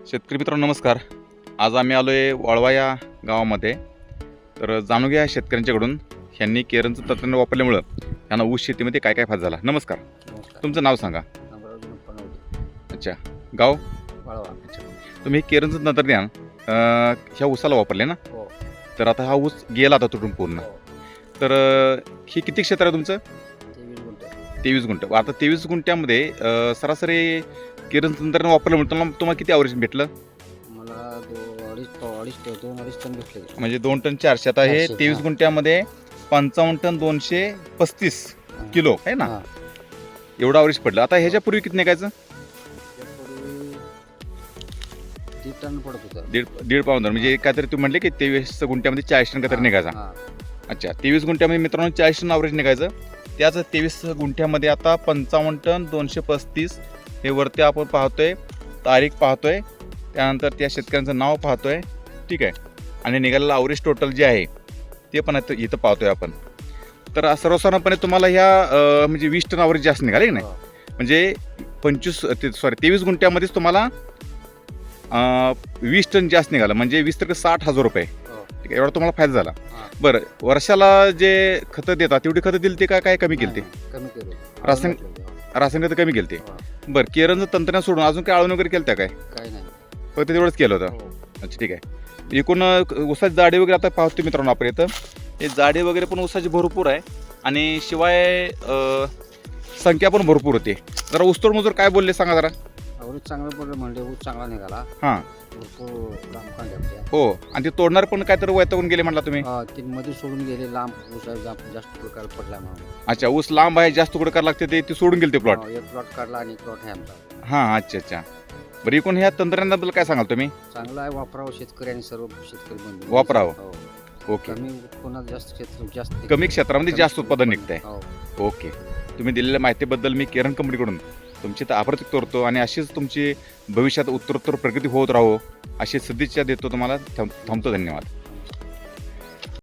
शेतकरी मित्रांनो नमस्कार. आज आम्ही आलो आहे वाळवा या गावामध्ये. तर जाणून घ्या शेतकऱ्यांच्याकडून ह्यांनी केरनचं तंत्रज्ञान वापरल्यामुळं ह्यांना ऊस शेतीमध्ये काय काय फायदा झाला. नमस्कार, नमस्कार. तुमचं नाव सांगा. अमरावती पनवडी. अच्छा, गाव. वाळवा. तुम्ही हे केरनचं तंत्रज्ञान ह्या ऊसाला वापरले ना. हो. तर आता हा ऊस गेला आता तुटून पूर्ण. हो. तर हे किती क्षेत्र आहे तुमचं? 23 गुंठे. 23 गुंठ. आता 23 गुंठ्यामध्ये सरासरी केरन तंत्रज्ञान वापरल्यामुळे तुम्हाला किती ॲव्हरेज भेटलं? मला दोन अडीच टन भेटले. म्हणजे 2 टन 400. आता हे 400, 23 हां. गुंठ्यामध्ये 55 टन 235 हां. किलो आहे ना. हां. एवढं ॲव्हरेज पडलं. आता ह्याच्यापूर्वी किती निघायचं? त्यापूर्वी 3 टन पडत होतं. दीड पाऊंड. म्हणजे काहीतरी तुम्ही म्हटले की 23 गुंठ्यामध्ये 40 टन काहीतरी निघायचा. हां. अच्छा, 23 गुंठ्यामध्ये मित्रांनो 40 टन ॲव्हरेज निघायचं. त्याच 23 गुंठ्यामध्ये आता 55 टन 235 हे वरती आपण पाहतोय, तारीख पाहतोय, त्यानंतर त्या शेतकऱ्यांचं नाव पाहतोय. ठीक आहे. आणि निघालेलं ॲव्हरेज टोटल जे आहे ते पण इथं पाहतोय आपण. तर सर्वसाधारणपणे तुम्हाला ह्या म्हणजे 20 टन ॲव्हरेज जास्त निघाले की नाही. हो. म्हणजे 23 गुंठ्यामध्येच तुम्हाला 20 टन जास्त निघालं. म्हणजे 20 तर 60,000 रुपये. हो. ठीक आहे, एवढा तुम्हाला फायदा झाला. हां. बरं, वर्षाला जे खतं देतात तेवढी खतं दिली ते काय कमी केली ते? नाही, कमी केलं. रासायनिक- हो. रासायनिक खतं कमी केली ते. हो. बरं, केरनचं तंत्रज्ञान सोडून अजून काय आळवण वगैरे केलं त्या काय? काही नाही. फक्त तेवढंच केलं होतं. हो. अच्छा, ठीक आहे. एकूण ऊसाची जाडी वगैरे आता पाहतो मित्रांनो आपण इथं. हे जाडी वगैरे पण ऊसाची भरपूर आहे आणि शिवाय संख्या पण भरपूर होते. जरा ऊसतोड मजूर काय बोलले सांगा जरा. अवरेज चांगलं पडलं म्हणजे ऊस चांगला निघाला. हां. भरपूर लांब कांड्या. हो, आणि ते तोडणार पण काहीतरी वैतागून गेले म्हटला तुम्ही. ते मध्ये सोडून गेले लांब ऊस जास्त प्रकार पडला म्हणून. अच्छा, ऊस लांब आहे, जास्त कुठं करायला लागते ते सोडून गेले ते प्लॉट. हो, एक प्लॉट काढला आणि प्लॉट आहे आमचा. हां, अच्छा. बरं, एकूण ह्या तंत्रज्ञानाबद्दल काय सांगाल तुम्ही? चांगला आहे, वापरावं शेतकऱ्यांनी, सर्व शेतकरी बंधू वापरावं. हो. ओके. कमी उत्पन्नात जास्त क्षेत्र जास्त कमी क्षेत्रामध्ये जास्त उत्पादन निघतंय. हो. ओके. तुम्ही दिलेल्या माहितीबद्दल मी केरन कंपनीकडून तुमची तर आभार व्यक्त करतो आणि अशीच तुमची भविष्यात उत्तरोत्तर प्रगती होत राहो अशी सदिच्छा देतो तुम्हाला. थांबतो. धन्यवाद.